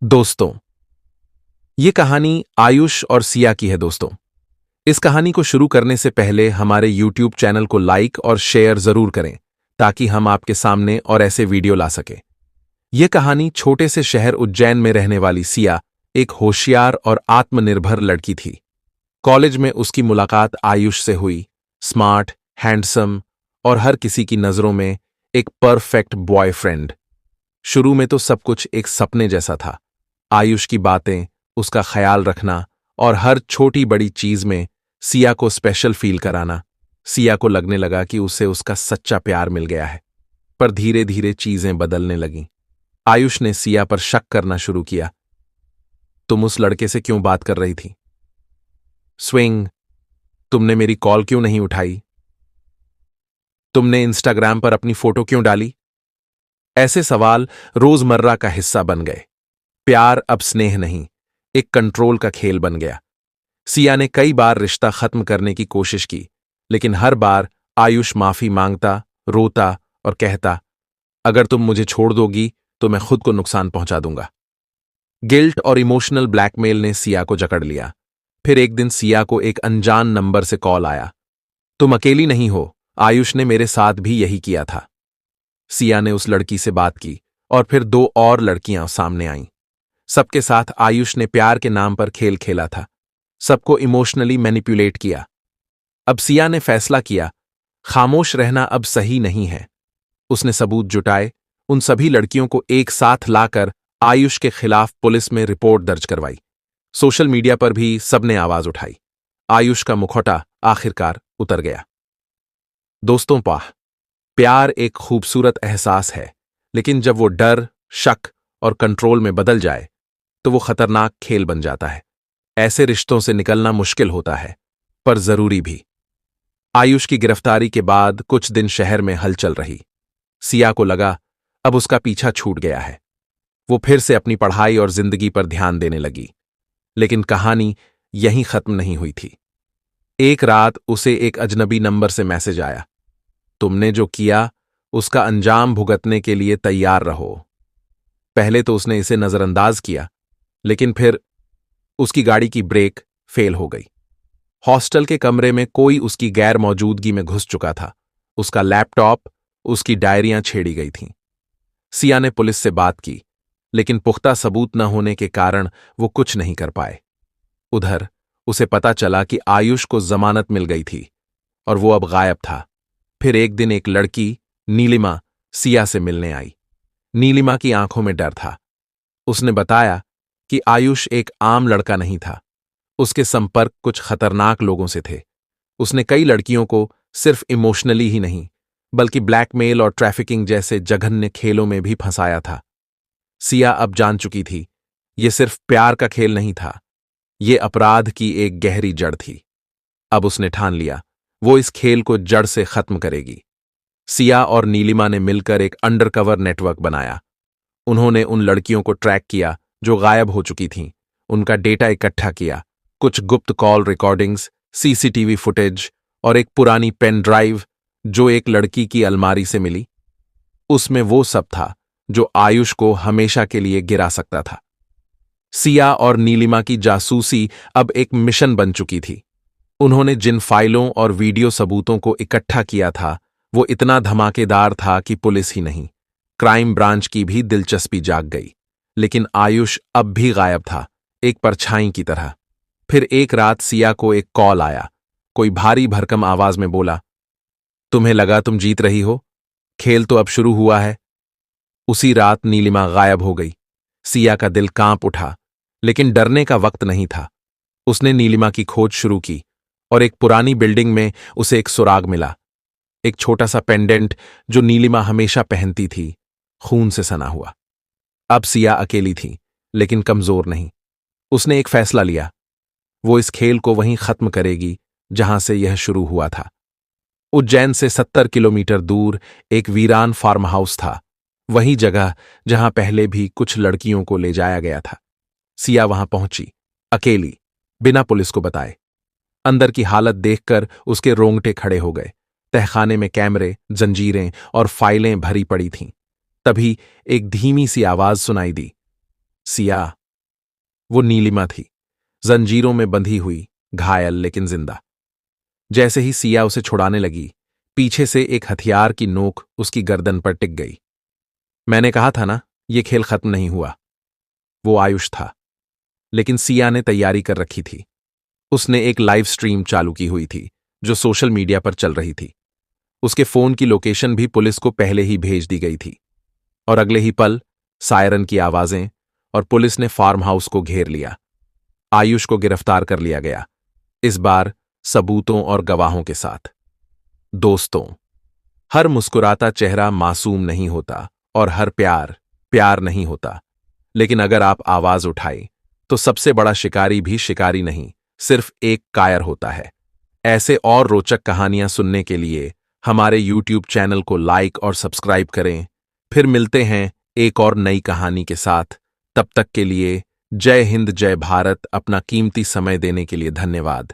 दोस्तों, ये कहानी आयुष और सिया की है। दोस्तों, इस कहानी को शुरू करने से पहले हमारे YouTube चैनल को लाइक और शेयर जरूर करें ताकि हम आपके सामने और ऐसे वीडियो ला सके। ये कहानी छोटे से शहर उज्जैन में रहने वाली सिया, एक होशियार और आत्मनिर्भर लड़की थी। कॉलेज में उसकी मुलाकात आयुष से हुई। स्मार्ट, हैंडसम और हर किसी की नजरों में एक परफेक्ट बॉयफ्रेंड। शुरू में तो सब कुछ एक सपने जैसा था। आयुष की बातें, उसका ख्याल रखना और हर छोटी बड़ी चीज में सिया को स्पेशल फील कराना। सिया को लगने लगा कि उसे उसका सच्चा प्यार मिल गया है। पर धीरे धीरे चीजें बदलने लगीं। आयुष ने सिया पर शक करना शुरू किया। तुम उस लड़के से क्यों बात कर रही थी? स्विंग, तुमने मेरी कॉल क्यों नहीं उठाई? तुमने इंस्टाग्राम पर अपनी फोटो क्यों डाली? ऐसे सवाल रोजमर्रा का हिस्सा बन गए। प्यार अब स्नेह नहीं, एक कंट्रोल का खेल बन गया। सिया ने कई बार रिश्ता खत्म करने की कोशिश की, लेकिन हर बार आयुष माफी मांगता, रोता और कहता, अगर तुम मुझे छोड़ दोगी तो मैं खुद को नुकसान पहुंचा दूंगा। गिल्ट और इमोशनल ब्लैकमेल ने सिया को जकड़ लिया। फिर एक दिन सिया को एक अनजान नंबर से कॉल आया। तुम अकेली नहीं हो, आयुष ने मेरे साथ भी यही किया था। सिया ने उस लड़की से बात की और फिर 2 और लड़कियां सामने आईं। सबके साथ आयुष ने प्यार के नाम पर खेल खेला था, सबको इमोशनली मैनिपुलेट किया। अब सिया ने फैसला किया, खामोश रहना अब सही नहीं है। उसने सबूत जुटाए, उन सभी लड़कियों को एक साथ लाकर आयुष के खिलाफ पुलिस में रिपोर्ट दर्ज करवाई। सोशल मीडिया पर भी सबने आवाज उठाई। आयुष का मुखौटा आखिरकार उतर गया। दोस्तों, प्यार एक खूबसूरत एहसास है, लेकिन जब वो डर, शक और कंट्रोल में बदल जाए तो वो खतरनाक खेल बन जाता है। ऐसे रिश्तों से निकलना मुश्किल होता है, पर जरूरी भी। आयुष की गिरफ्तारी के बाद कुछ दिन शहर में हलचल रही। सिया को लगा अब उसका पीछा छूट गया है। वो फिर से अपनी पढ़ाई और जिंदगी पर ध्यान देने लगी। लेकिन कहानी यहीं खत्म नहीं हुई थी। एक रात उसे एक अजनबी नंबर से मैसेज आया, तुमने जो किया उसका अंजाम भुगतने के लिए तैयार रहो। पहले तो उसने इसे नजरअंदाज किया, लेकिन फिर उसकी गाड़ी की ब्रेक फेल हो गई। हॉस्टल के कमरे में कोई उसकी गैर मौजूदगी में घुस चुका था। उसका लैपटॉप, उसकी डायरियां छेड़ी गई थीं। सिया ने पुलिस से बात की, लेकिन पुख्ता सबूत न होने के कारण वो कुछ नहीं कर पाए। उधर उसे पता चला कि आयुष को जमानत मिल गई थी और वो अब गायब था। फिर एक दिन एक लड़की, नीलिमा, सिया से मिलने आई। नीलिमा की आंखों में डर था। उसने बताया कि आयुष एक आम लड़का नहीं था। उसके संपर्क कुछ खतरनाक लोगों से थे। उसने कई लड़कियों को सिर्फ इमोशनली ही नहीं, बल्कि ब्लैकमेल और ट्रैफिकिंग जैसे जघन्य खेलों में भी फंसाया था। सिया अब जान चुकी थी, ये सिर्फ प्यार का खेल नहीं था, ये अपराध की एक गहरी जड़ थी। अब उसने ठान लिया, वो इस खेल को जड़ से खत्म करेगी। सिया और नीलिमा ने मिलकर एक अंडरकवर नेटवर्क बनाया। उन्होंने उन लड़कियों को ट्रैक किया जो गायब हो चुकी थीं, उनका डेटा इकट्ठा किया। कुछ गुप्त कॉल रिकॉर्डिंग्स, सीसीटीवी फुटेज और एक पुरानी पेन ड्राइव जो एक लड़की की अलमारी से मिली। उसमें वो सब था जो आयुष को हमेशा के लिए गिरा सकता था। सिया और नीलिमा की जासूसी अब एक मिशन बन चुकी थी। उन्होंने जिन फाइलों और वीडियो सबूतों को इकट्ठा किया था, वो इतना धमाकेदार था कि पुलिस ही नहीं, क्राइम ब्रांच की भी दिलचस्पी जाग गई। लेकिन आयुष अब भी गायब था, एक परछाई की तरह। फिर एक रात सिया को एक कॉल आया। कोई भारी भरकम आवाज में बोला, तुम्हें लगा तुम जीत रही हो? खेल तो अब शुरू हुआ है। उसी रात नीलिमा गायब हो गई। सिया का दिल कांप उठा, लेकिन डरने का वक्त नहीं था। उसने नीलिमा की खोज शुरू की और एक पुरानी बिल्डिंग में उसे एक सुराग मिला। एक छोटा सा पेंडेंट जो नीलिमा हमेशा पहनती थी, खून से सना हुआ। अब सिया अकेली थी, लेकिन कमजोर नहीं। उसने एक फैसला लिया, वो इस खेल को वहीं खत्म करेगी जहां से यह शुरू हुआ था। उज्जैन से 70 किलोमीटर दूर एक वीरान फार्म हाउस था, वही जगह जहां पहले भी कुछ लड़कियों को ले जाया गया था। सिया वहां पहुंची, अकेली, बिना पुलिस को बताए। अंदर की हालत देखकर उसके रोंगटे खड़े हो गए। तहखाने में कैमरे, जंजीरें और फाइलें भरी पड़ी थीं। तभी एक धीमी सी आवाज सुनाई दी, सिया। वो नीलिमा थी, जंजीरों में बंधी हुई, घायल लेकिन जिंदा। जैसे ही सिया उसे छुड़ाने लगी, पीछे से एक हथियार की नोक उसकी गर्दन पर टिक गई। मैंने कहा था ना, यह खेल खत्म नहीं हुआ। वो आयुष था, लेकिन सिया ने तैयारी कर रखी थी। उसने एक लाइव स्ट्रीम चालू की हुई थी जो सोशल मीडिया पर चल रही थी। उसके फोन की लोकेशन भी पुलिस को पहले ही भेज दी गई थी। और अगले ही पल सायरन की आवाजें और पुलिस ने फार्म हाउस को घेर लिया। आयुष को गिरफ्तार कर लिया गया, इस बार सबूतों और गवाहों के साथ। दोस्तों, हर मुस्कुराता चेहरा मासूम नहीं होता और हर प्यार प्यार नहीं होता। लेकिन अगर आप आवाज उठाए तो सबसे बड़ा शिकारी भी शिकारी नहीं, सिर्फ एक कायर होता है। ऐसे और रोचक कहानियां सुनने के लिए हमारे YouTube चैनल को लाइक और सब्सक्राइब करें। फिर मिलते हैं एक और नई कहानी के साथ। तब तक के लिए जय हिंद, जय भारत। अपना कीमती समय देने के लिए धन्यवाद।